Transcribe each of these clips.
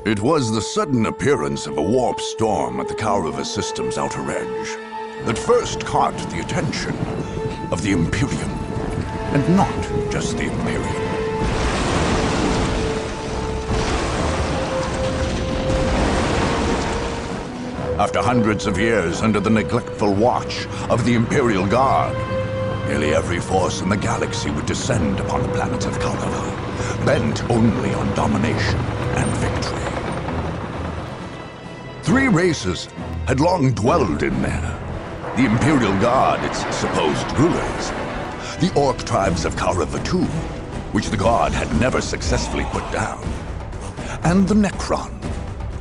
It was the sudden appearance of a warp storm at the Kaurava system's outer edge that first caught the attention of the Imperium, and not just the Imperium. After hundreds of years under the neglectful watch of the Imperial Guard, nearly every force in the galaxy would descend upon the planet of Kaurava, bent only on domination and victory. 3 races had long dwelled in there. The Imperial Guard, its supposed rulers, the Ork tribes of Kaurava II, which the Guard had never successfully put down, and the Necron,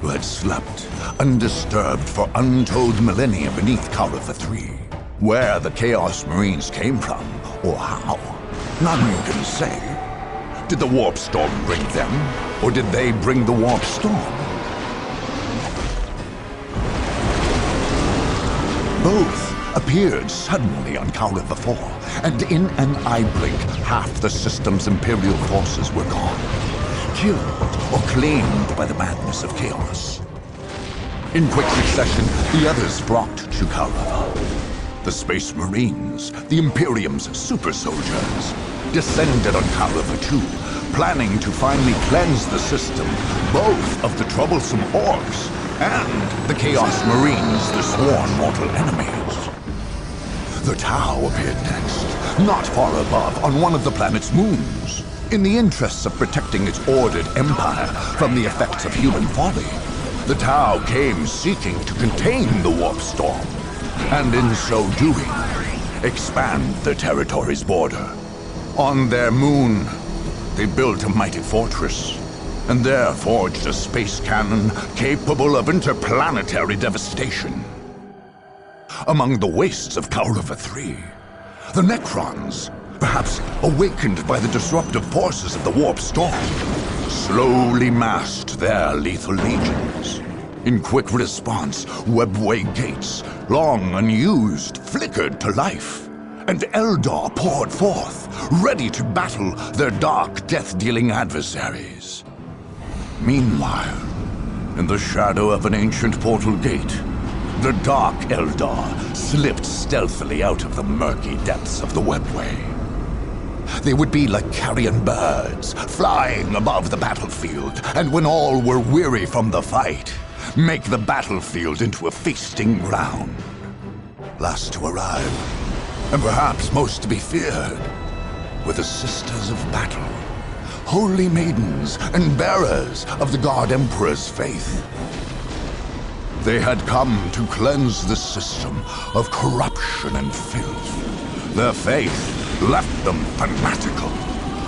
who had slept undisturbed for untold millennia beneath Kaurava III. Where the Chaos Marines came from, or how, none can say. Did the Warp Storm bring them, or did they bring the Warp Storm? Both appeared suddenly on Kaurava IV, and in an eye blink, half the system's Imperial forces were gone, killed or claimed by the madness of chaos. In quick succession, the others flocked to Kaurava. The Space Marines, the Imperium's super soldiers, descended on Kaurava II, planning to finally cleanse the system, both of the troublesome Orks and the Chaos Marines, the sworn mortal enemies. The Tau appeared next, not far above, on one of the planet's moons. In the interests of protecting its ordered empire from the effects of human folly, the Tau came seeking to contain the Warp Storm, and in so doing, expand the territory's border. On their moon, they built a mighty fortress, and there forged a space cannon capable of interplanetary devastation. Among the wastes of Kaurava III, the Necrons, perhaps awakened by the disruptive forces of the Warp Storm, slowly massed their lethal legions. In quick response, webway gates, long unused, flickered to life, and Eldar poured forth, ready to battle their dark, death-dealing adversaries. Meanwhile, in the shadow of an ancient portal gate, the Dark Eldar slipped stealthily out of the murky depths of the webway. They would be like carrion birds, flying above the battlefield, and when all were weary from the fight, make the battlefield into a feasting ground. Last to arrive, and perhaps most to be feared, were the Sisters of Battle, holy maidens and bearers of the God Emperor's faith. They had come to cleanse the system of corruption and filth. Their faith left them fanatical,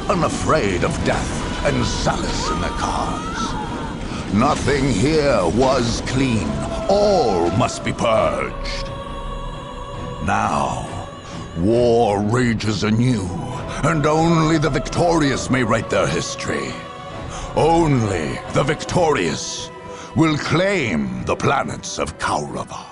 unafraid of death and zealous in their cause. Nothing here was clean. All must be purged. Now, war rages anew, and only the victorious may write their history. Only the victorious will claim the planets of Kaurava.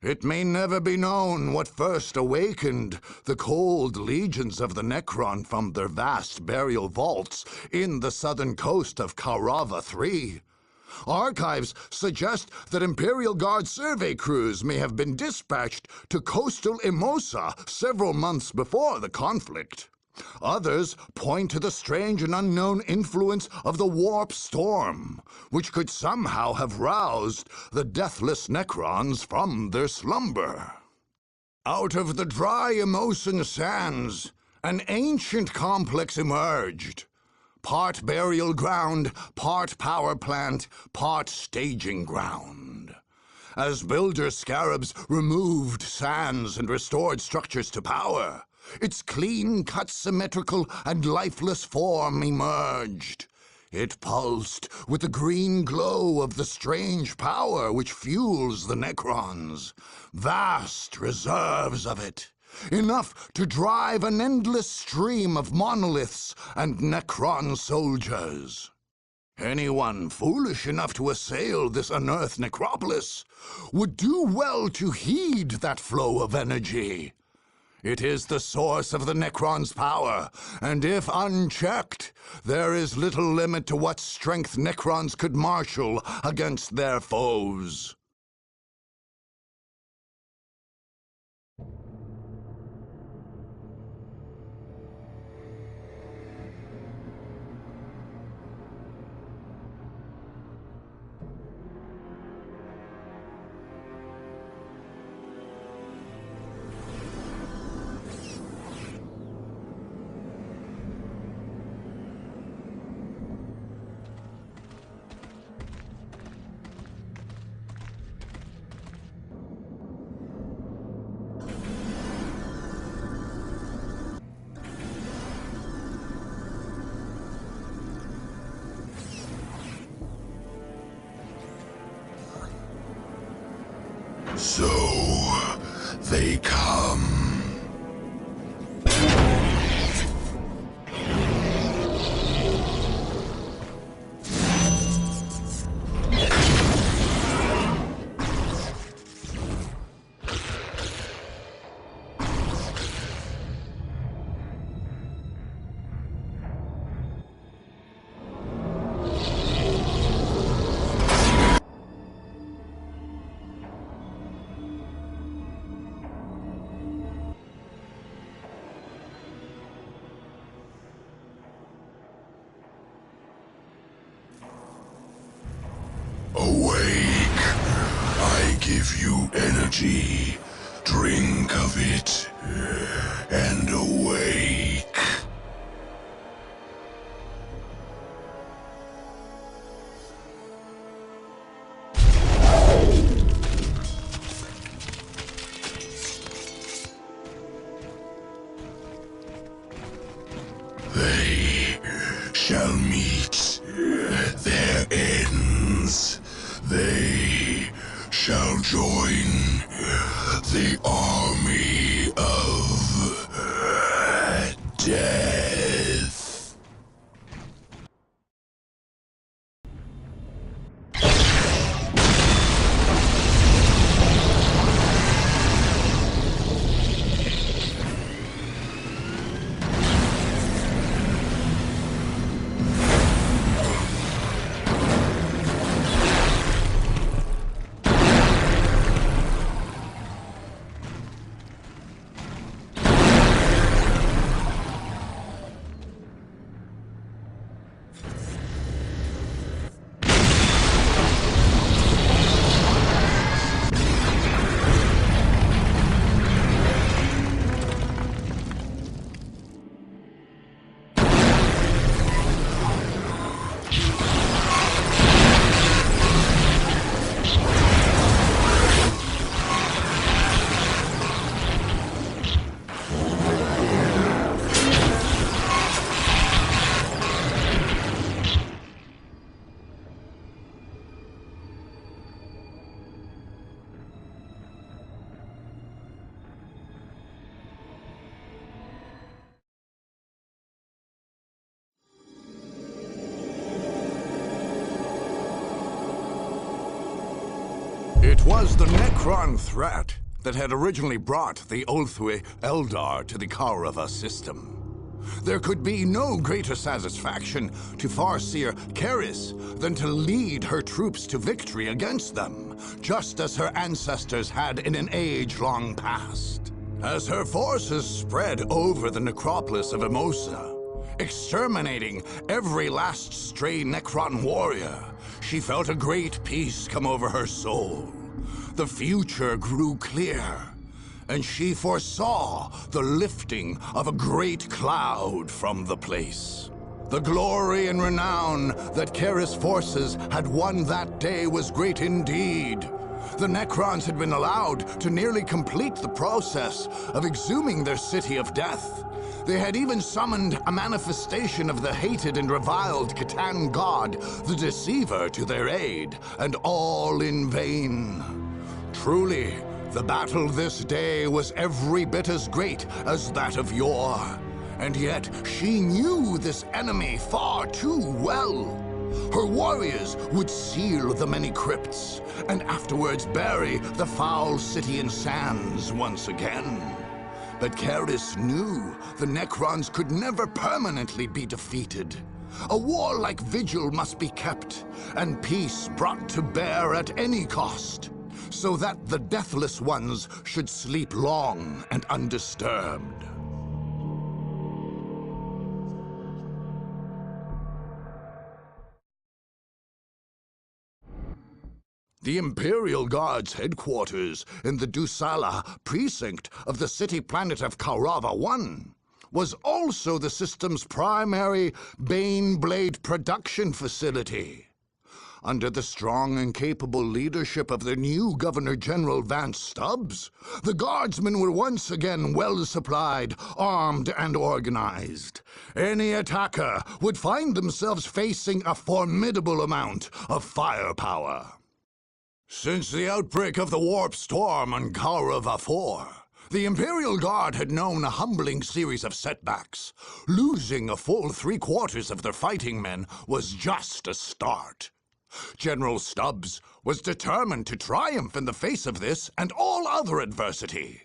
It may never be known what first awakened the cold legions of the Necron from their vast burial vaults in the southern coast of Kaurava III. Archives suggest that Imperial Guard survey crews may have been dispatched to coastal Emosa several months before the conflict. Others point to the strange and unknown influence of the Warp Storm, which could somehow have roused the deathless Necrons from their slumber. Out of the dry Emosan sands, an ancient complex emerged. Part burial ground, part power plant, part staging ground. As builder scarabs removed sands and restored structures to power, its clean-cut, symmetrical, and lifeless form emerged. It pulsed with the green glow of the strange power which fuels the Necrons. Vast reserves of it. Enough to drive an endless stream of monoliths and Necron soldiers. Anyone foolish enough to assail this unearthed necropolis would do well to heed that flow of energy. It is the source of the Necrons' power, and if unchecked, there is little limit to what strength Necrons could marshal against their foes. So, they come. Awake. I give you energy. Drink of it, and awake. They shall meet their ends. They shall join the army of death. It was the Necron threat that had originally brought the Dark Eldar to the Kaurava system. There could be no greater satisfaction to Farseer Karis than to lead her troops to victory against them, just as her ancestors had in an age-long past. As her forces spread over the necropolis of Emosa, exterminating every last stray Necron warrior, she felt a great peace come over her soul. The future grew clear, and she foresaw the lifting of a great cloud from the place. The glory and renown that Karis' forces had won that day was great indeed, The Necrons had been allowed to nearly complete the process of exhuming their city of death. They had even summoned a manifestation of the hated and reviled Catan god, the Deceiver, to their aid, and all in vain. Truly, the battle this day was every bit as great as that of yore. And yet, she knew this enemy far too well. Her warriors would seal the many crypts, and afterwards bury the foul city in sands once again. But Karis knew the Necrons could never permanently be defeated. A warlike vigil must be kept, and peace brought to bear at any cost, so that the Deathless Ones should sleep long and undisturbed. The Imperial Guard's headquarters in the Dusala precinct of the city planet of Kaurava 1 was also the system's primary Baneblade production facility. Under the strong and capable leadership of the new Governor-General Vance Stubbs, the Guardsmen were once again well supplied, armed, and organized. Any attacker would find themselves facing a formidable amount of firepower. Since the outbreak of the warp storm on Kaurava 4, the Imperial Guard had known a humbling series of setbacks. Losing a full 3/4 of their fighting men was just a start. General Stubbs was determined to triumph in the face of this and all other adversity.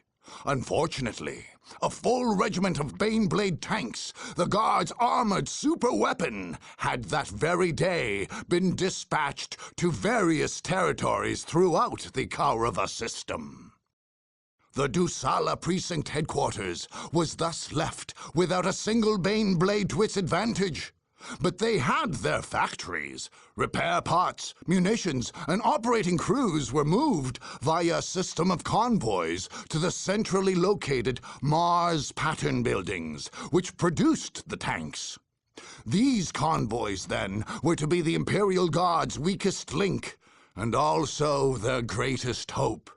Unfortunately, a full regiment of Baneblade tanks, the Guard's armored superweapon, had that very day been dispatched to various territories throughout the Kaurava system. The Dusala precinct headquarters was thus left without a single Baneblade to its advantage. But they had their factories. Repair parts, munitions, and operating crews were moved via a system of convoys to the centrally located Mars pattern buildings, which produced the tanks. These convoys, then, were to be the Imperial Guard's weakest link, and also their greatest hope.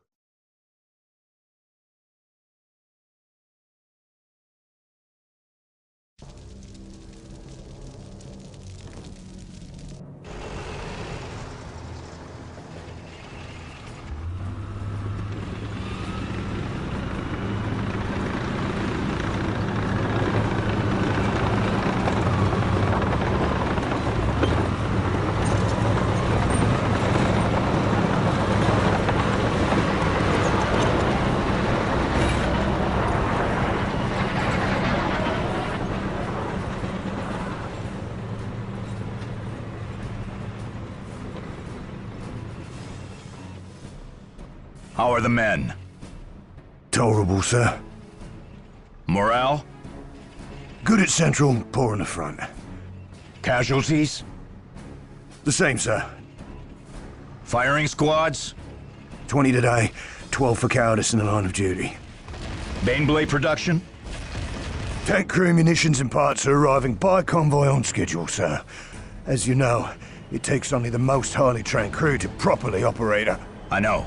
How are the men? Tolerable, sir. Morale? Good at central, poor on the front. Casualties? The same, sir. Firing squads? 20 today, 12 for cowardice in the line of duty. Baneblade production? Tank crew, munitions and parts are arriving by convoy on schedule, sir. As you know, it takes only the most highly trained crew to properly operate a... I know.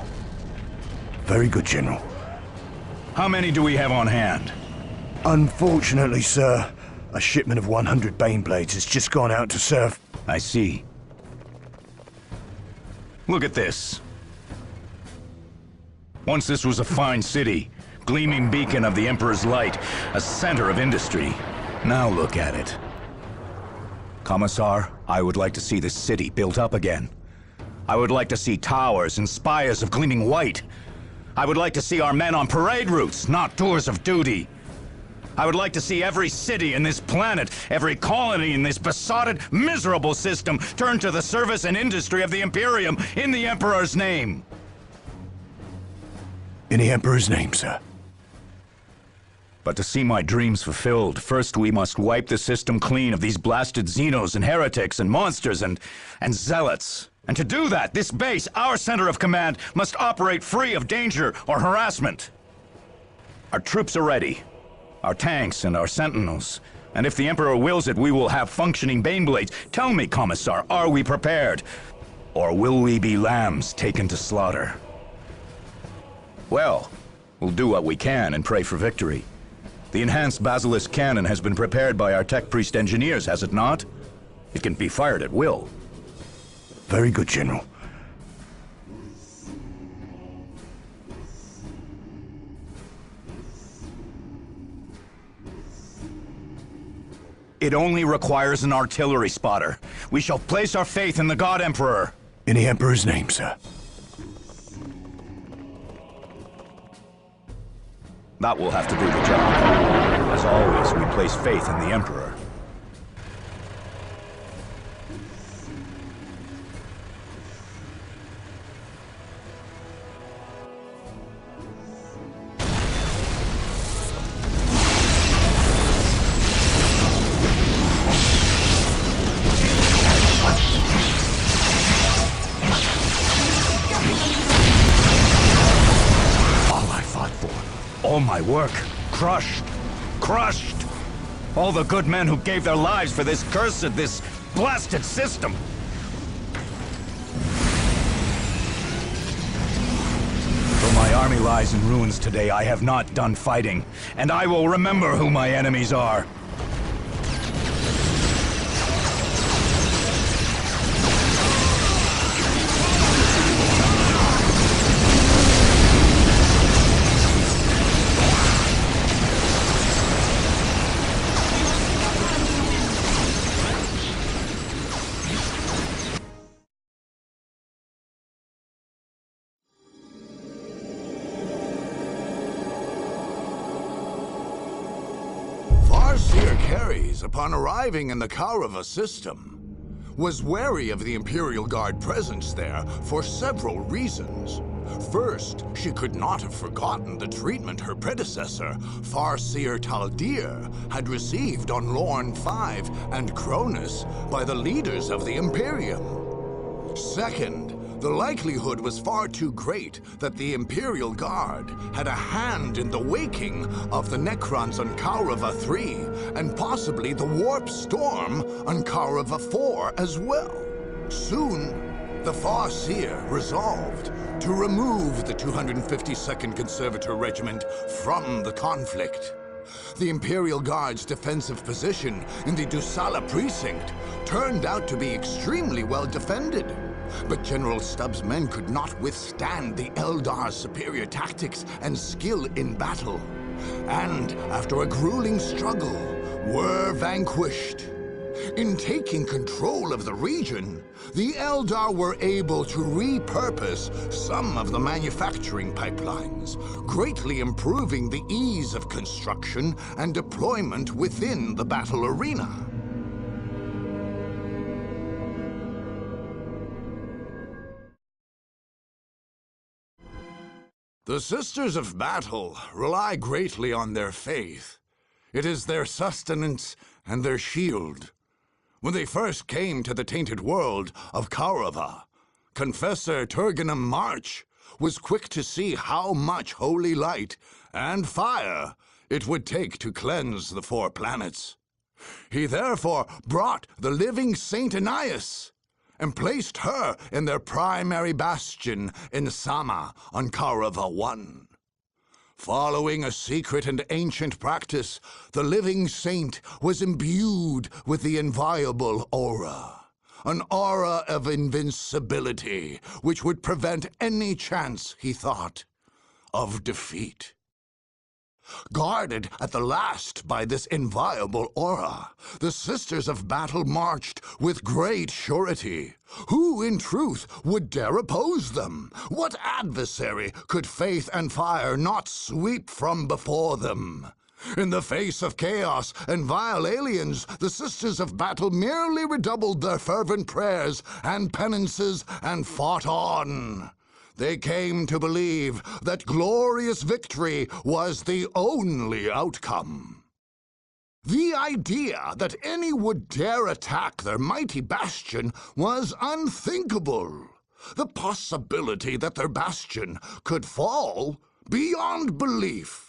Very good, General. How many do we have on hand? Unfortunately, sir, a shipment of 100 Baneblades has just gone out to serve. I see. Look at this. Once this was a fine city, gleaming beacon of the Emperor's light, a center of industry. Now look at it. Commissar, I would like to see this city built up again. I would like to see towers and spires of gleaming white. I would like to see our men on parade routes, not tours of duty. I would like to see every city in this planet, every colony in this besotted, miserable system turn to the service and industry of the Imperium in the Emperor's name. In the Emperor's name, sir. But to see my dreams fulfilled, first we must wipe the system clean of these blasted Xenos and heretics and monsters and zealots. And to do that, this base, our center of command, must operate free of danger or harassment. Our troops are ready. Our tanks and our sentinels. And if the Emperor wills it, we will have functioning Baneblades. Tell me, Commissar, are we prepared? Or will we be lambs taken to slaughter? Well, we'll do what we can and pray for victory. The enhanced Basilisk cannon has been prepared by our tech priest engineers, has it not? It can be fired at will. Very good, General. It only requires an artillery spotter. We shall place our faith in the God Emperor. In the Emperor's name, sir. That will have to do the job. As always, we place faith in the Emperor. All my work, crushed. Crushed! All the good men who gave their lives for this cursed, this blasted system. Though my army lies in ruins today, I have not done fighting, and I will remember who my enemies are. Upon arriving in the Kaurava system, was wary of the Imperial Guard presence there for several reasons. First, she could not have forgotten the treatment her predecessor, Farseer Taldir, had received on Lorne V and Cronus by the leaders of the Imperium. Second, the likelihood was far too great that the Imperial Guard had a hand in the waking of the Necrons on Kaurava III, and possibly the Warp Storm on Kaurava IV as well. Soon, the Farseer resolved to remove the 252nd Conservator Regiment from the conflict. The Imperial Guard's defensive position in the Dusala precinct turned out to be extremely well defended. But General Stubbs' men could not withstand the Eldar's superior tactics and skill in battle, and after a grueling struggle, were vanquished. In taking control of the region, the Eldar were able to repurpose some of the manufacturing pipelines, greatly improving the ease of construction and deployment within the battle arena. The Sisters of Battle rely greatly on their faith. It is their sustenance and their shield. When they first came to the tainted world of Kaurava, Confessor Turganum March was quick to see how much holy light and fire it would take to cleanse the 4 planets. He therefore brought the living Saint Anais and placed her in their primary bastion in Sama on Kaurava I. Following a secret and ancient practice, the living saint was imbued with the inviolable aura, an aura of invincibility which would prevent any chance, he thought, of defeat. Guarded at the last by this inviolable aura, the Sisters of Battle marched with great surety. Who, in truth, would dare oppose them? What adversary could faith and fire not sweep from before them? In the face of chaos and vile aliens, the Sisters of Battle merely redoubled their fervent prayers and penances and fought on. They came to believe that glorious victory was the only outcome. The idea that any would dare attack their mighty bastion was unthinkable. The possibility that their bastion could fall beyond belief.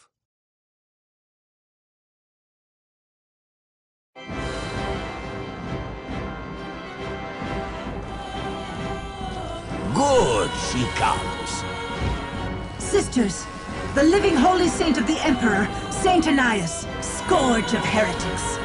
Good, she comes. Sisters, the living holy saint of the Emperor, Saint Ananias, scourge of heretics.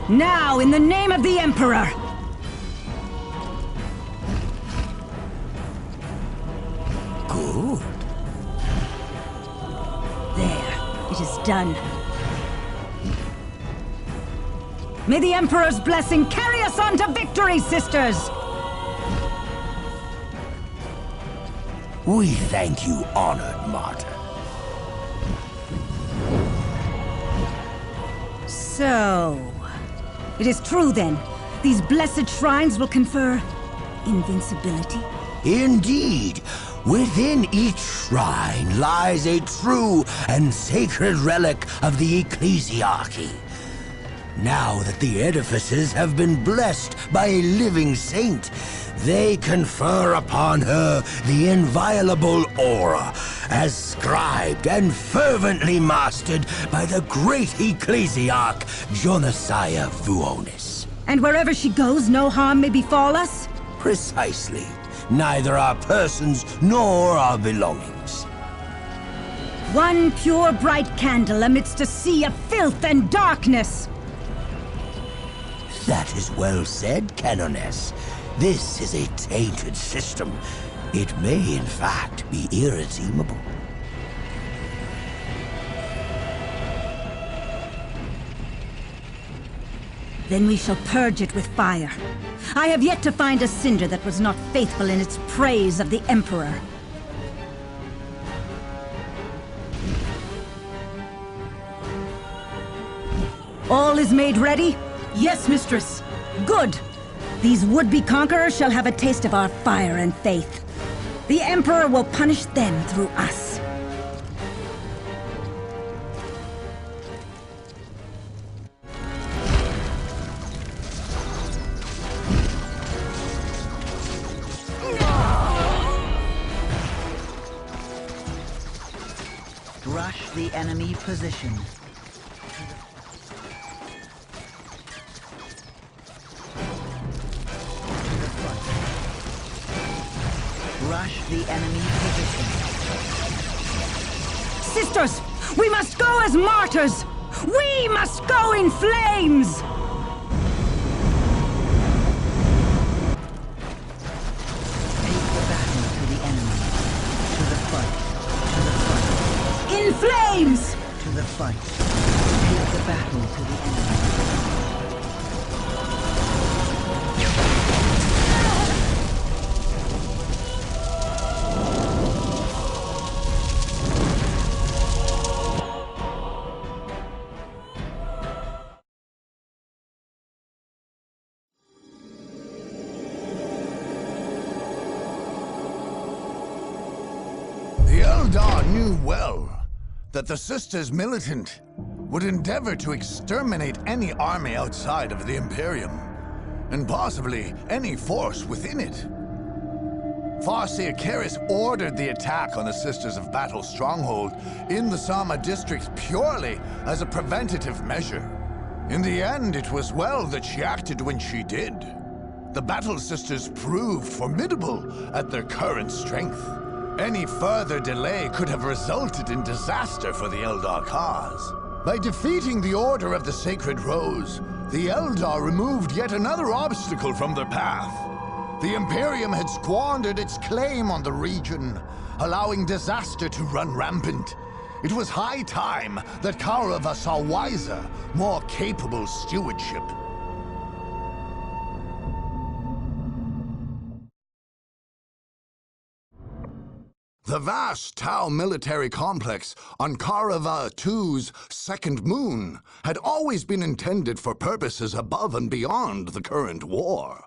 Now, in the name of the Emperor! Good. There, it is done. May the Emperor's blessing carry us on to victory, sisters! We thank you, honored martyr. So... it is true, then. These blessed shrines will confer invincibility? Indeed. Within each shrine lies a true and sacred relic of the ecclesiarchy. Now that the edifices have been blessed by a living saint, they confer upon her the inviolable aura, as scribed and fervently mastered by the great ecclesiarch Jonasiah Vuonis. And wherever she goes, no harm may befall us? Precisely. Neither our persons nor our belongings. One pure bright candle amidst a sea of filth and darkness! That is well said, Canoness. This is a tainted system. It may, in fact, be irredeemable. Then we shall purge it with fire. I have yet to find a cinder that was not faithful in its praise of the Emperor. All is made ready? Yes, mistress. Good. These would-be conquerors shall have a taste of our fire and faith. The Emperor will punish them through us. Rush the enemy position. Rush the enemy position. Sisters, we must go as martyrs! We must go in flames! Take the battle to the enemy. To the fight. To the fight. In flames! To the fight. Take the battle to the enemy. The Eldar knew well that the Sisters militant would endeavor to exterminate any army outside of the Imperium, and possibly any force within it. Farseer Karis ordered the attack on the Sisters of Battle stronghold in the Sama district purely as a preventative measure. In the end, it was well that she acted when she did. The Battle Sisters proved formidable at their current strength. Any further delay could have resulted in disaster for the Eldar cause. By defeating the Order of the Sacred Rose, the Eldar removed yet another obstacle from their path. The Imperium had squandered its claim on the region, allowing disaster to run rampant. It was high time that Kaurava saw wiser, more capable stewardship. The vast Tau military complex on Kaurava II's second moon had always been intended for purposes above and beyond the current war.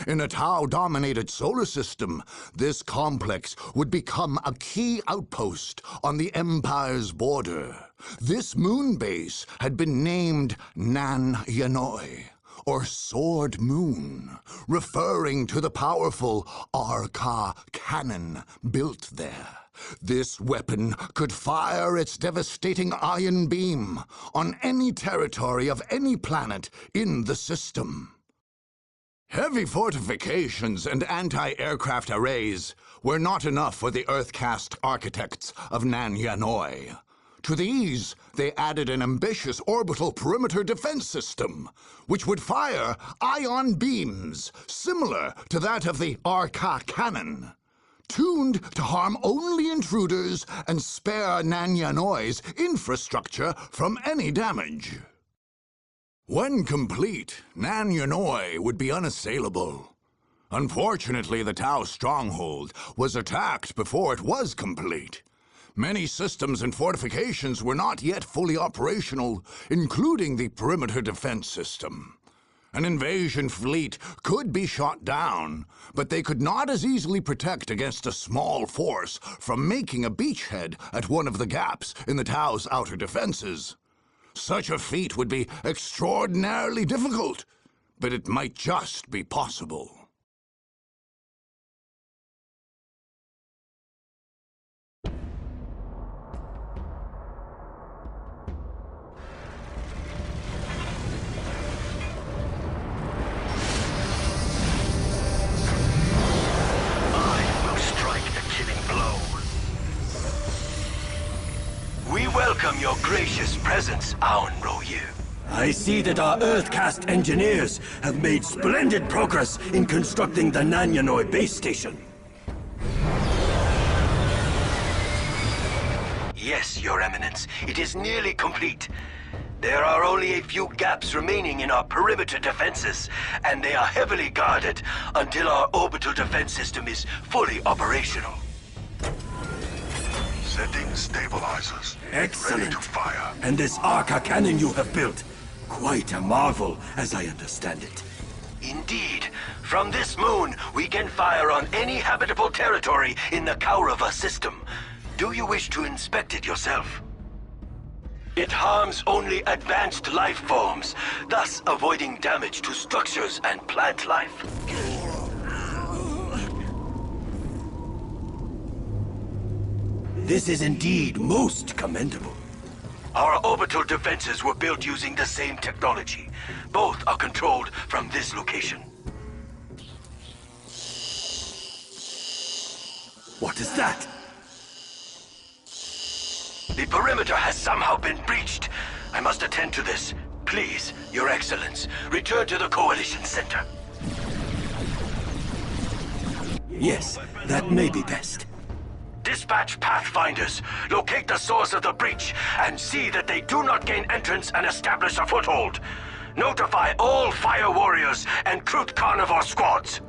In a Tau-dominated solar system, this complex would become a key outpost on the Empire's border. This moon base had been named Nan Yanoi, or Sword Moon, referring to the powerful Arca cannon built there. This weapon could fire its devastating ion beam on any territory of any planet in the system. Heavy fortifications and anti-aircraft arrays were not enough for the Earth-cast architects of Nan Yanoi. To these, they added an ambitious orbital perimeter defense system, which would fire ion beams similar to that of the Arca cannon, tuned to harm only intruders and spare Nan Yanoi's infrastructure from any damage. When complete, Nan Yanoi would be unassailable. Unfortunately, the Tau stronghold was attacked before it was complete. Many systems and fortifications were not yet fully operational, including the perimeter defense system. An invasion fleet could be shot down, but they could not as easily protect against a small force from making a beachhead at one of the gaps in the Tau's outer defenses. Such a feat would be extraordinarily difficult, but it might just be possible. We welcome your gracious presence, Aun Royu. I see that our Earth-cast engineers have made splendid progress in constructing the Nan Yanoi base station. Yes, Your Eminence, it is nearly complete. There are only a few gaps remaining in our perimeter defenses, and they are heavily guarded until our orbital defense system is fully operational. Setting stabilizers. Excellent. Ready to fire. And this Arca cannon you have built, quite a marvel, as I understand it. Indeed. From this moon, we can fire on any habitable territory in the Kaurava system. Do you wish to inspect it yourself? It harms only advanced life forms, thus avoiding damage to structures and plant life. This is indeed most commendable. Our orbital defenses were built using the same technology. Both are controlled from this location. What is that? The perimeter has somehow been breached. I must attend to this. Please, Your Excellence, return to the Coalition Center. Yes, that may be best. Dispatch Pathfinders, locate the source of the breach, and see that they do not gain entrance and establish a foothold. Notify all Fire Warriors and Kroot Carnivore squads.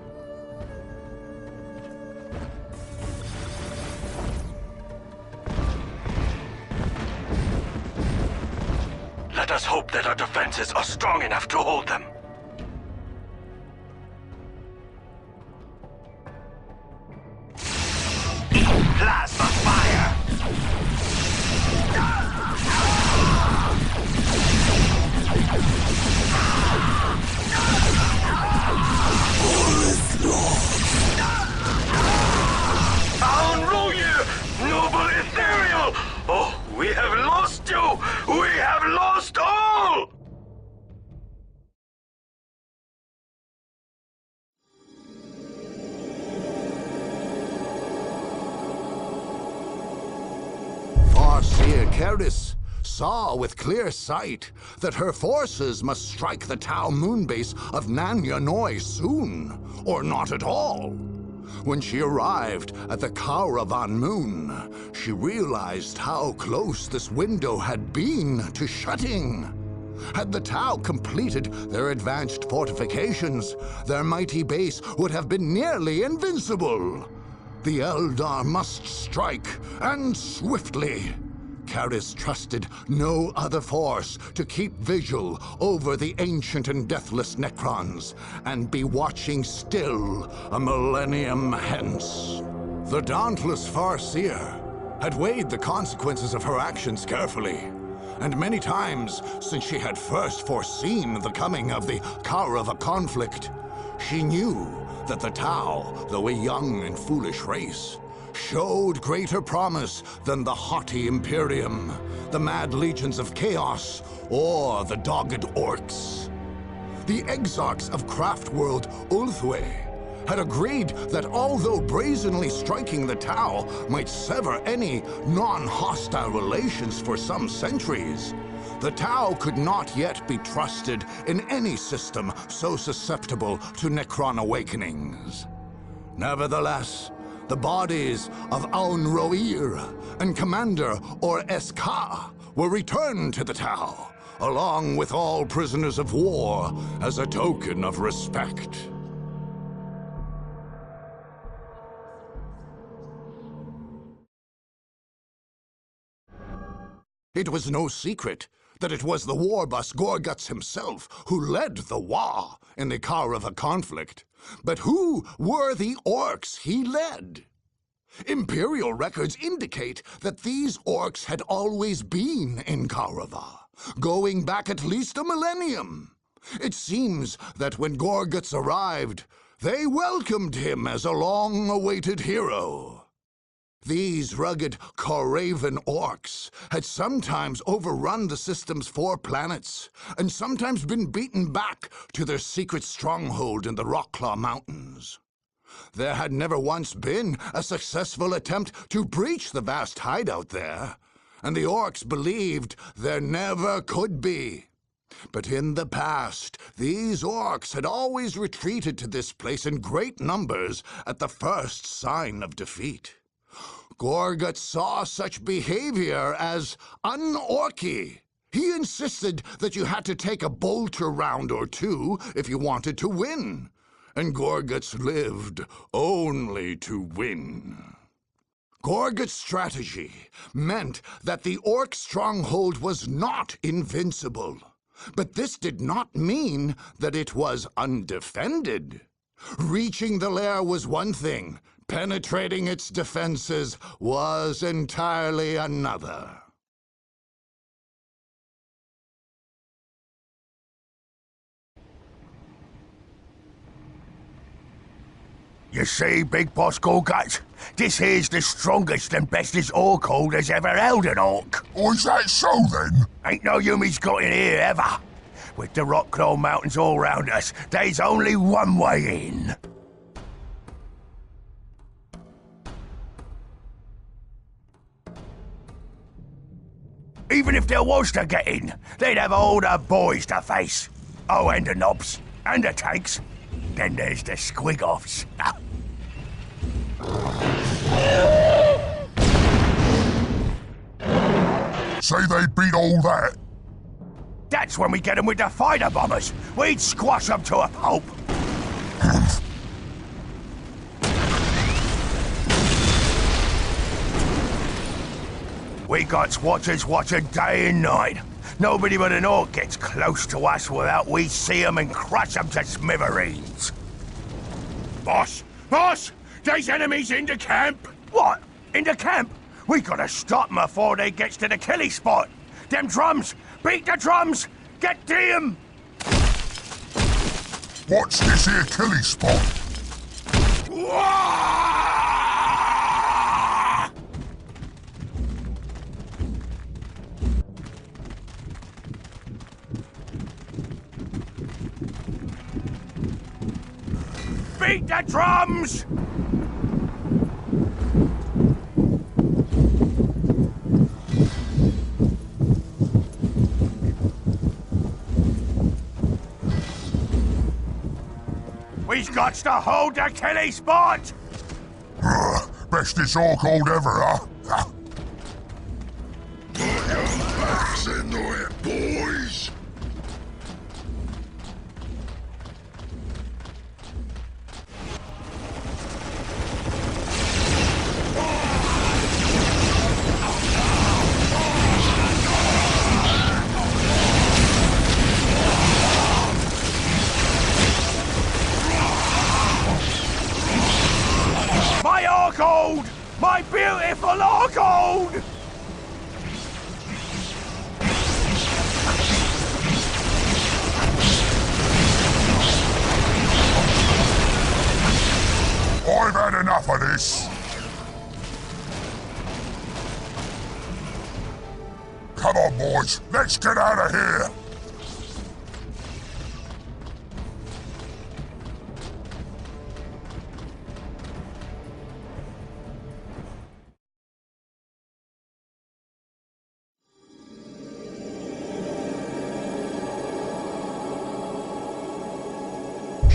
Let us hope that our defenses are strong enough to hold them. Plasma fire! Aun Royu! Noble Ethereal! Oh, we have lost you! We have lost all! Farseer Keris saw with clear sight that her forces must strike the Tau moonbase of Nan Yanoi soon, or not at all. When she arrived at the Kauravan moon, she realized how close this window had been to shutting. Had the Tau completed their advanced fortifications, their mighty base would have been nearly invincible. The Eldar must strike, and swiftly. Keris trusted no other force to keep vigil over the ancient and deathless Necrons, and be watching still a millennium hence. The dauntless Farseer had weighed the consequences of her actions carefully. And many times since she had first foreseen the coming of the Kaurava conflict, she knew that the Tau, though a young and foolish race, showed greater promise than the haughty Imperium, the mad legions of Chaos, or the dogged Orks. The exarchs of Craftworld Ulthwe had agreed that although brazenly striking the Tau might sever any non-hostile relations for some centuries, the Tau could not yet be trusted in any system so susceptible to Necron awakenings. Nevertheless, the bodies of Aun Roir and Commander Eska were returned to the Tau, along with all prisoners of war, as a token of respect. It was no secret that it was the warbus Gorguts himself who led the Wa in the Kaurava conflict. But who were the Orks he led? Imperial records indicate that these Orks had always been in Kaurava, going back at least a millennium. It seems that when Gorguts arrived, they welcomed him as a long-awaited hero. These rugged Koravan Orks had sometimes overrun the system's 4 planets, and sometimes been beaten back to their secret stronghold in the Rockclaw Mountains. There had never once been a successful attempt to breach the vast hideout there, and the Orks believed there never could be. But in the past, these Orks had always retreated to this place in great numbers at the first sign of defeat. Gorgut saw such behavior as un-Orky. He insisted that you had to take a bolter round or 2 if you wanted to win. And Gorguts lived only to win. Gorgut's strategy meant that the Orc stronghold was not invincible. But this did not mean that it was undefended. Reaching the lair was one thing. Penetrating its defenses was entirely another. You see, Big Boss Gorgut, this here's the strongest and bestest Orc horde has ever held an Orc. Oh, is that so then? Ain't no Yumi's got in here ever. With the Rockclaw Mountains all round us, there's only one way in. Even if there was to get in, they'd have all the boys to face. Oh, and the knobs, and the tanks. Then there's the squig-offs. Say they beat all that. That's when we get them with the fighter bombers. We'd squash them to a pulp. We got watchers watching day and night. Nobody but an Orc gets close to us without we see them and crush them to smithereens. Boss! Boss! There's enemies in the camp! What? In the camp? We gotta stop them before they gets to the killing spot. Them drums! Beat the drums! Get to 'em! What's this here killing spot? Beat the drums! We've got to hold the killing spot! Bestest Orc hold ever, huh? Put your backs into it, boys! My Orkhold! My beautiful Orkhold! I've had enough of this. Come on, boys. Let's get out of here.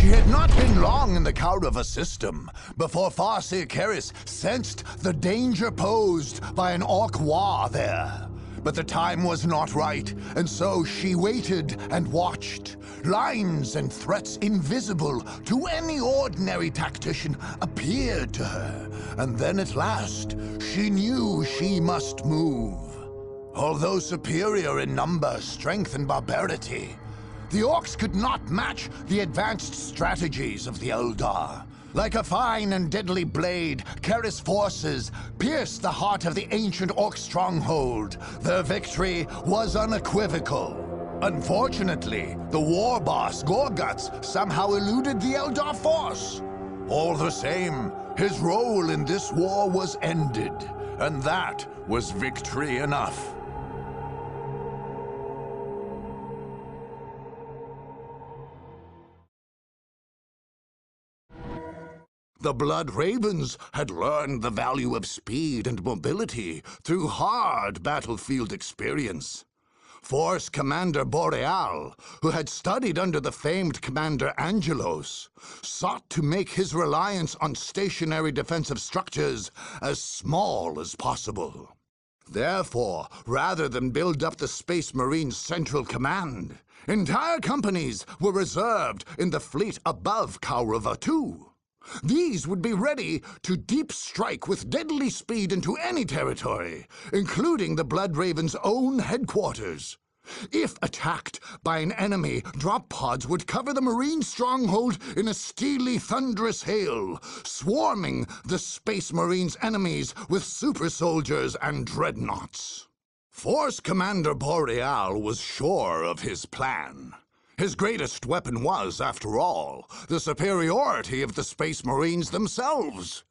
She had not been long in the Kaurava system before Farseer Keris sensed the danger posed by an Ork war there. But the time was not right, and so she waited and watched. Lines and threats invisible to any ordinary tactician appeared to her, and then at last she knew she must move. Although superior in number, strength, and barbarity, the Orks could not match the advanced strategies of the Eldar. Like a fine and deadly blade, Keris' forces pierced the heart of the ancient Ork stronghold. Their victory was unequivocal. Unfortunately, the war boss, Gorguts, somehow eluded the Eldar force. All the same, his role in this war was ended, and that was victory enough. The Blood Ravens had learned the value of speed and mobility through hard battlefield experience. Force Commander Boreal, who had studied under the famed Commander Angelos, sought to make his reliance on stationary defensive structures as small as possible. Therefore, rather than build up the Space Marines' Central Command, entire companies were reserved in the fleet above Kaurava II. These would be ready to deep strike with deadly speed into any territory, including the Blood Raven's own headquarters. If attacked by an enemy, drop pods would cover the Marine stronghold in a steely, thunderous hail, swarming the Space Marines' enemies with super soldiers and dreadnoughts. Force Commander Boreal was sure of his plan. His greatest weapon was, after all, the superiority of the Space Marines themselves.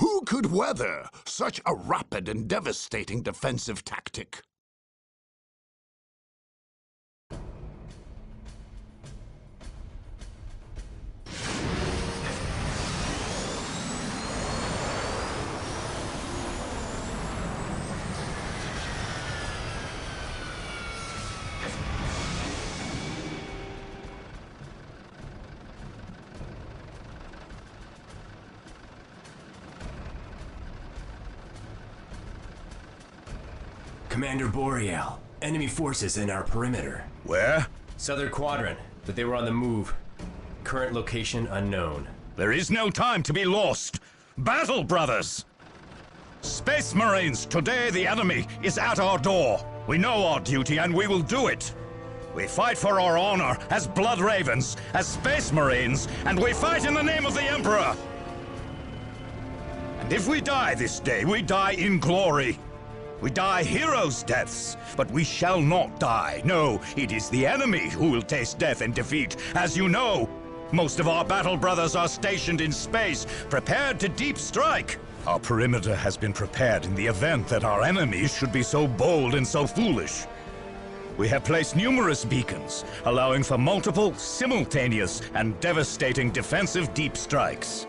Who could weather such a rapid and devastating defensive tactic? Commander Boreal, enemy forces in our perimeter. Where? Southern quadrant, but they were on the move. Current location unknown. There is no time to be lost. Battle, brothers! Space Marines, today the enemy is at our door. We know our duty and we will do it. We fight for our honor as Blood Ravens, as Space Marines, and we fight in the name of the Emperor. And if we die this day, we die in glory. We die heroes' deaths, but we shall not die. No, it is the enemy who will taste death and defeat. As you know, most of our battle brothers are stationed in space, prepared to deep strike. Our perimeter has been prepared in the event that our enemies should be so bold and so foolish. We have placed numerous beacons, allowing for multiple, simultaneous, and devastating defensive deep strikes.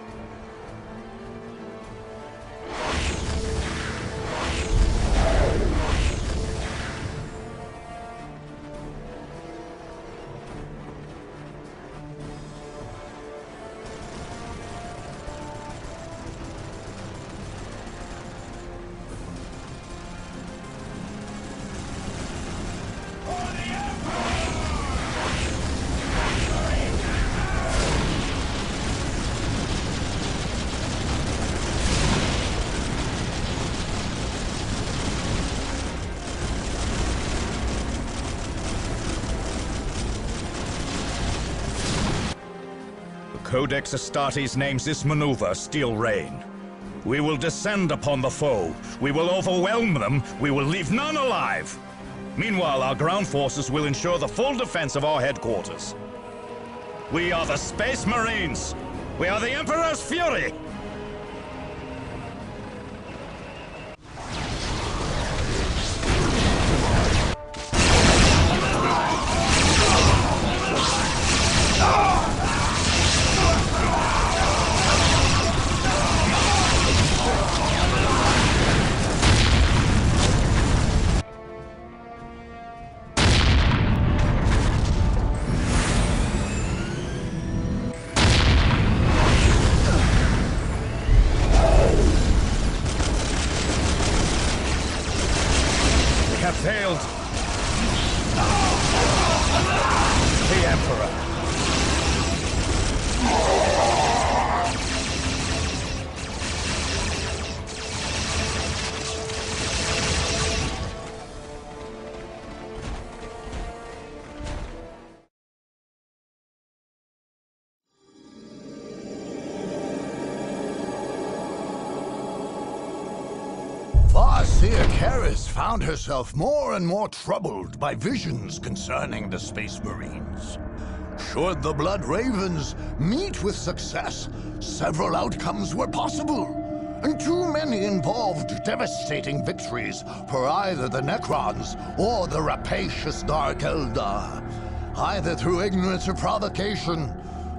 Codex Astartes names this maneuver Steel Rain. We will descend upon the foe. We will overwhelm them. We will leave none alive. Meanwhile, our ground forces will ensure the full defense of our headquarters. We are the Space Marines. We are the Emperor's Fury. Farseer Karis found herself more and more troubled by visions concerning the Space Marines. Should the Blood Ravens meet with success, several outcomes were possible, and too many involved devastating victories for either the Necrons or the rapacious Dark Eldar. Either through ignorance or provocation,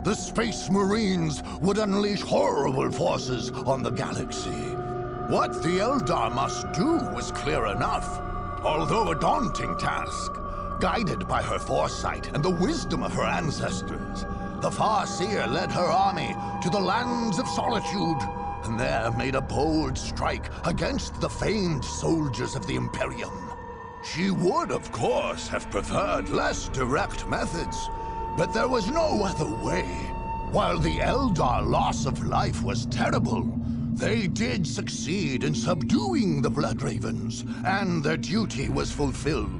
the Space Marines would unleash horrible forces on the galaxy. What the Eldar must do was clear enough, although a daunting task. Guided by her foresight and the wisdom of her ancestors, the Farseer led her army to the lands of solitude, and there made a bold strike against the famed soldiers of the Imperium. She would, of course, have preferred less direct methods, but there was no other way. While the Eldar loss of life was terrible, they did succeed in subduing the Blood Ravens, and their duty was fulfilled.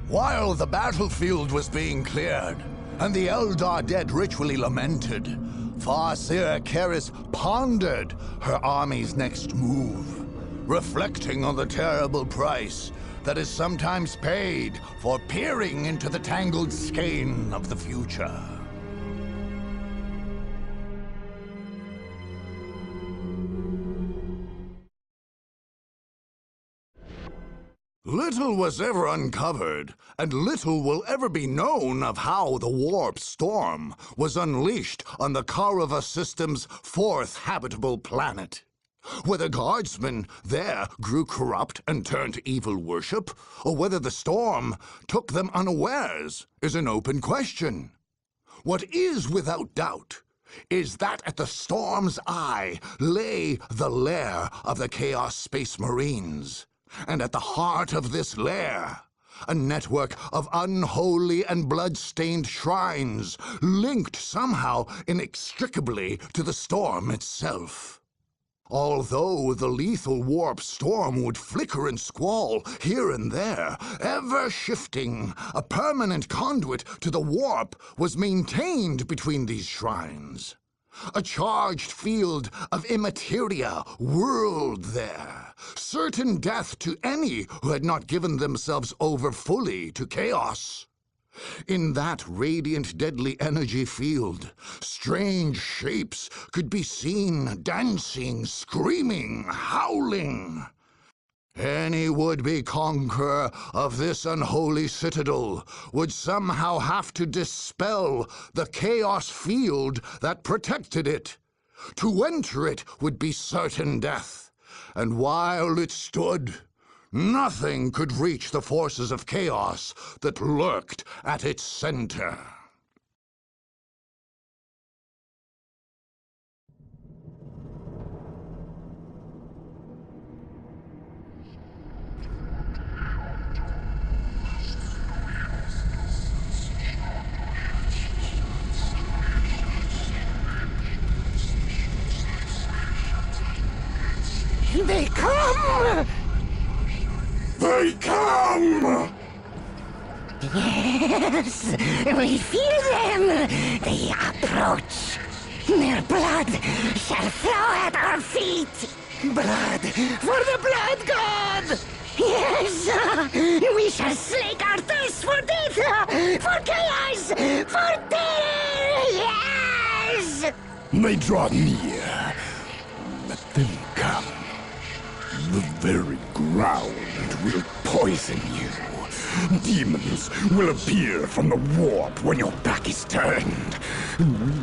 While the battlefield was being cleared, and the Eldar dead ritually lamented, Farseer Karis pondered her army's next move, reflecting on the terrible price that is sometimes paid for peering into the tangled skein of the future. Little was ever uncovered, and little will ever be known of how the Warp Storm was unleashed on the Kaurava system's fourth habitable planet. Whether guardsmen there grew corrupt and turned to evil worship, or whether the storm took them unawares, is an open question. What is without doubt is that at the storm's eye lay the lair of the Chaos Space Marines. And at the heart of this lair, a network of unholy and blood-stained shrines, linked somehow inextricably to the storm itself. Although the lethal warp storm would flicker and squall here and there, ever shifting, a permanent conduit to the warp was maintained between these shrines. A charged field of immateria whirled there, certain death to any who had not given themselves over fully to chaos. In that radiant, deadly energy field, strange shapes could be seen dancing, screaming, howling. Any would-be conqueror of this unholy citadel would somehow have to dispel the chaos field that protected it. To enter it would be certain death, and while it stood, nothing could reach the forces of chaos that lurked at its center. They come! They come! Yes, we feel them. They approach. Their blood shall flow at our feet. Blood for the Blood God! Yes, we shall slake our thirst for death, for chaos, for terror, yes! They draw near. Let them come. The very ground will poison you. Demons will appear from the warp when your back is turned.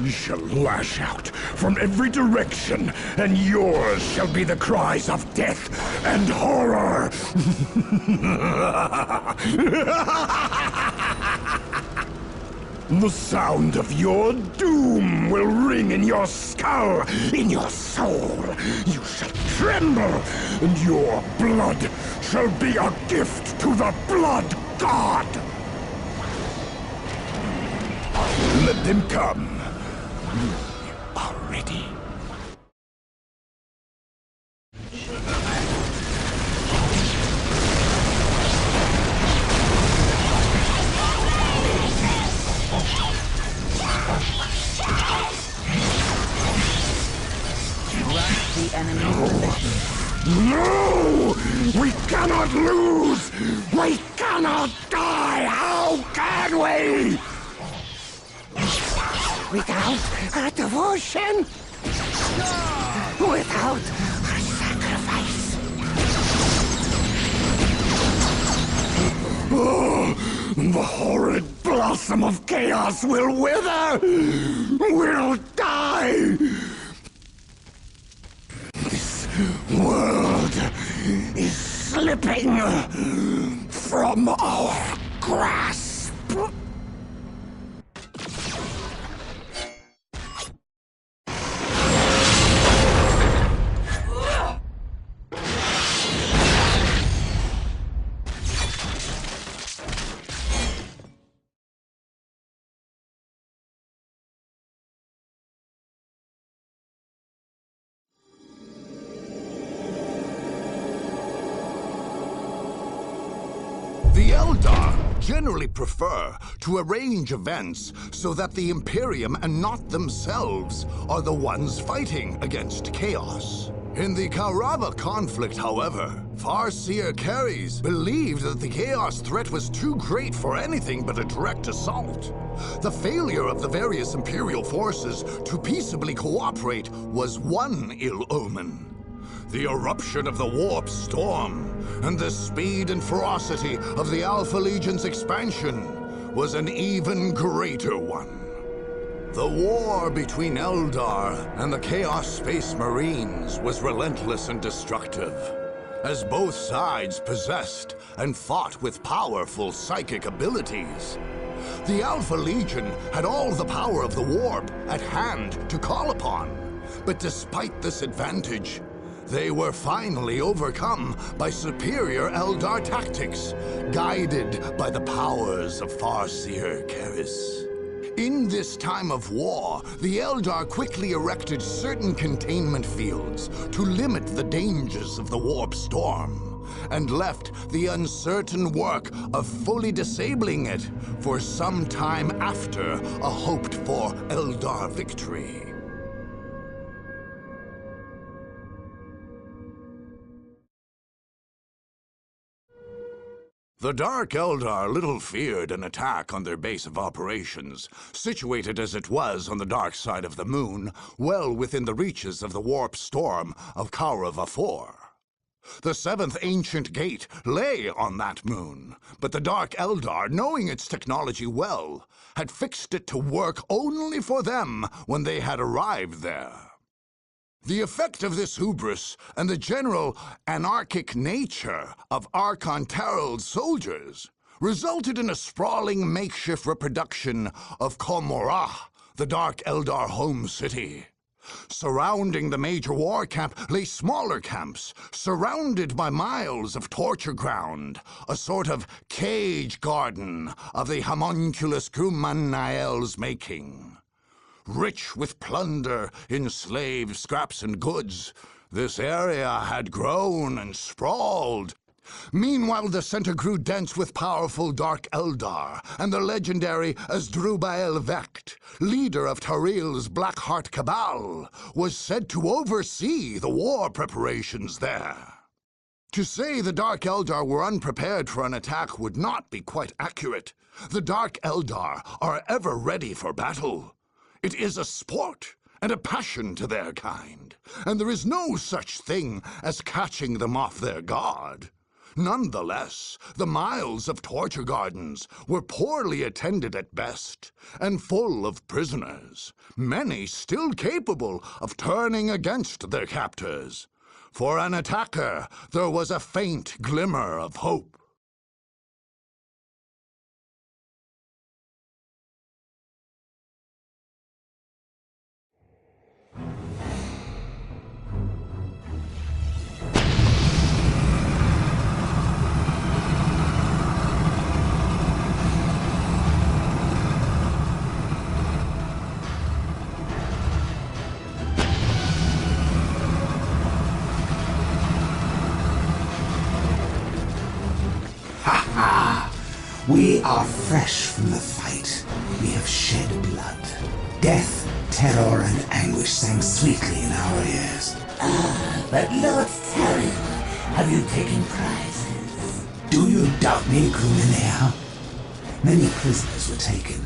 We shall lash out from every direction, and yours shall be the cries of death and horror. The sound of your doom will ring in your skull, in your soul. You shall tremble, and your blood shall be a gift to the Blood God. Let them come. We are ready. Rush the enemy's position. No! We cannot lose! We cannot die! How can we? Without our devotion? Without our sacrifice? Oh, the horrid blossom of chaos will wither! We'll die! This world is slipping from our grasp. The Eldar generally prefer to arrange events so that the Imperium and not themselves are the ones fighting against chaos. In the Kaurava conflict, however, Farseer Keres believed that the chaos threat was too great for anything but a direct assault. The failure of the various Imperial forces to peaceably cooperate was one ill omen. The eruption of the Warp Storm and the speed and ferocity of the Alpha Legion's expansion was an even greater one. The war between Eldar and the Chaos Space Marines was relentless and destructive, as both sides possessed and fought with powerful psychic abilities. The Alpha Legion had all the power of the Warp at hand to call upon, but despite this advantage, they were finally overcome by superior Eldar tactics, guided by the powers of Farseer Keres. In this time of war, the Eldar quickly erected certain containment fields to limit the dangers of the Warp Storm, and left the uncertain work of fully disabling it for some time after a hoped-for Eldar victory. The Dark Eldar little feared an attack on their base of operations, situated as it was on the dark side of the moon, well within the reaches of the Warp Storm of Kaurava IV. The seventh ancient gate lay on that moon, but the Dark Eldar, knowing its technology well, had fixed it to work only for them when they had arrived there. The effect of this hubris and the general anarchic nature of Archon Terrell's soldiers resulted in a sprawling makeshift reproduction of Komorah, the Dark Eldar home city. Surrounding the major war camp lay smaller camps, surrounded by miles of torture ground, a sort of cage garden of the homunculus Grumanael's making. Rich with plunder, enslaved scraps and goods, this area had grown and sprawled. Meanwhile, the center grew dense with powerful Dark Eldar, and the legendary Asdrubael Vecht, leader of Taril's Blackheart Cabal, was said to oversee the war preparations there. To say the Dark Eldar were unprepared for an attack would not be quite accurate. The Dark Eldar are ever ready for battle. It is a sport and a passion to their kind, and there is no such thing as catching them off their guard. Nonetheless, the miles of torture gardens were poorly attended at best, and full of prisoners, many still capable of turning against their captors. For an attacker, there was a faint glimmer of hope. We are fresh from the fight. We have shed blood. Death, terror, and anguish sang sweetly in our ears. But Lord Terran, have you taken prizes? Do you doubt me, Krumenea? Many prisoners were taken.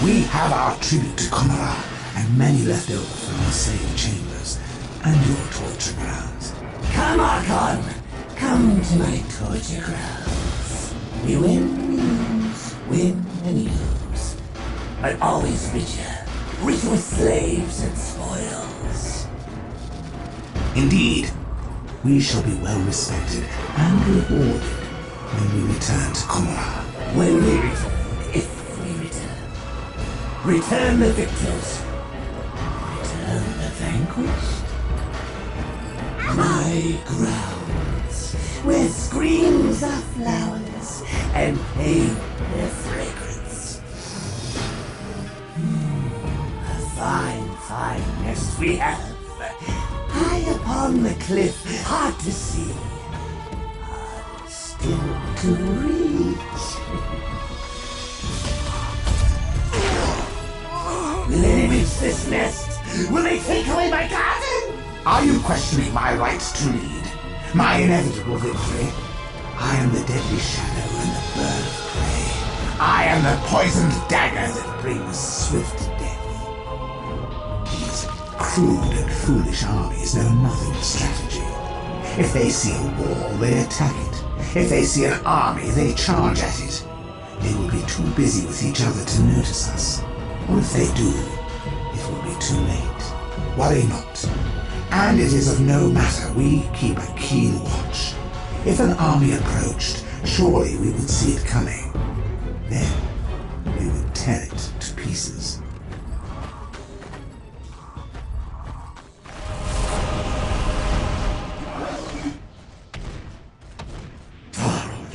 We have our tribute to Komara, and many left over from the same chambers and your torture grounds. Come, Archon! Come to my torture grounds. We win and lose. But always richer with slaves and spoils. Indeed, we shall be well respected and rewarded when we return to Komara. When we return, if we return. Return the victors. Return the vanquished. My grounds, where screams are flowers and pain their fragrance. A fine nest we have. High upon the cliff, hard to see, hard still to reach. Will they reach this nest? Will they take away my garden? Are you questioning my rights to lead? My inevitable victory? I am the deadly shadow and the bird of prey. I am the poisoned dagger that brings swift death. These crude and foolish armies know nothing of strategy. If they see a wall, they attack it. If they see an army, they charge at it. They will be too busy with each other to notice us. Or if they do, it will be too late. Worry not. And it is of no matter, we keep a keen watch. If an army approached, surely we would see it coming. Then we would tear it to pieces.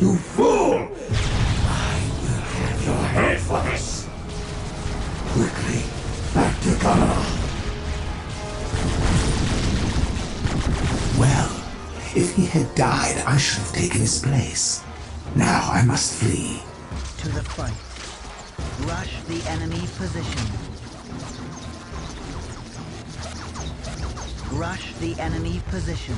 You fool! I will have your head for this! Quickly, back to Komara! Well, if he had died, I should have taken his place. Now I must flee. To the front. Rush the enemy position. Rush the enemy position.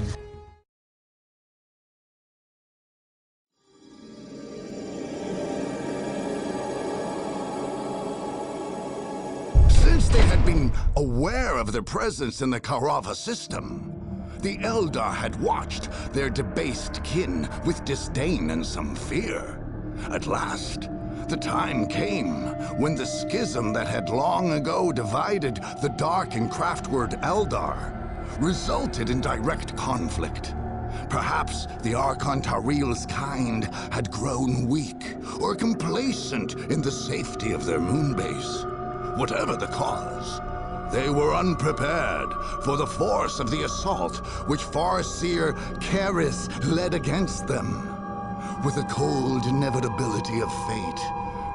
Since they had been aware of their presence in the Karava system, the Eldar had watched their debased kin with disdain and some fear. At last, the time came when the schism that had long ago divided the Dark and Craftward Eldar resulted in direct conflict. Perhaps the Archon Taril's kind had grown weak or complacent in the safety of their moonbase. Whatever the cause, they were unprepared for the force of the assault which Farseer Karis led against them. With the cold inevitability of fate,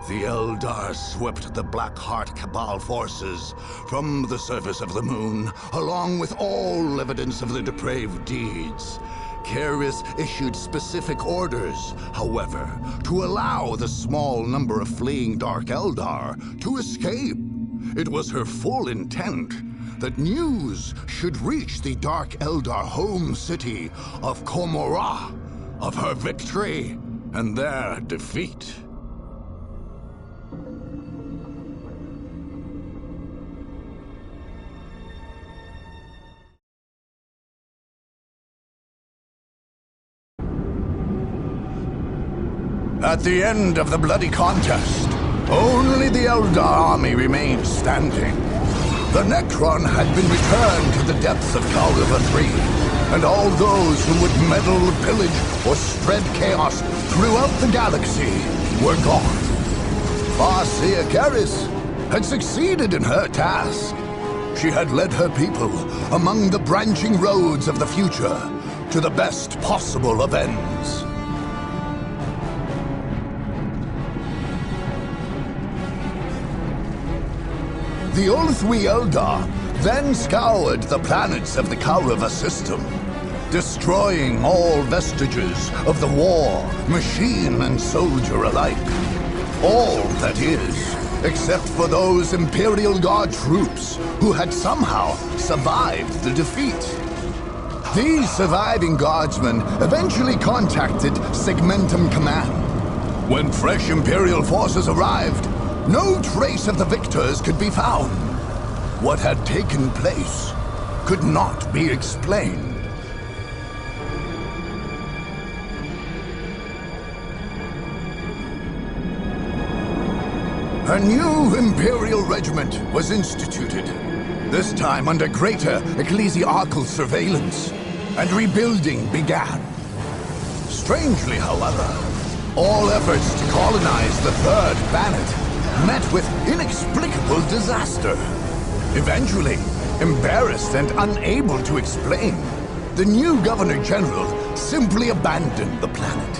the Eldar swept the Blackheart Cabal forces from the surface of the moon, along with all evidence of their depraved deeds. Karis issued specific orders, however, to allow the small number of fleeing Dark Eldar to escape. It was her full intent that news should reach the Dark Eldar home city of Komara of her victory and their defeat. At the end of the bloody contest, only the Eldar army remained standing. The Necron had been returned to the depths of Kauriva III, and all those who would meddle, pillage, or spread chaos throughout the galaxy were gone. Farseer Karis had succeeded in her task. She had led her people among the branching roads of the future to the best possible of ends. The Ulthwi Eldar then scoured the planets of the Kauriva system, destroying all vestiges of the war, machine and soldier alike. All, that is, except for those Imperial Guard troops who had somehow survived the defeat. These surviving guardsmen eventually contacted Segmentum Command. When fresh Imperial forces arrived, no trace of the victors could be found. What had taken place could not be explained. A new Imperial regiment was instituted, this time under greater ecclesiarchal surveillance, and rebuilding began. Strangely, however, all efforts to colonize the Third Planet met with inexplicable disaster. Eventually, embarrassed and unable to explain, the new Governor-General simply abandoned the planet.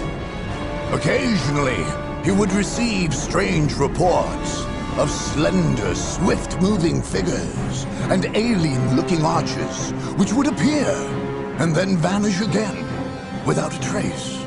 Occasionally, he would receive strange reports of slender, swift-moving figures and alien-looking arches, which would appear and then vanish again without a trace.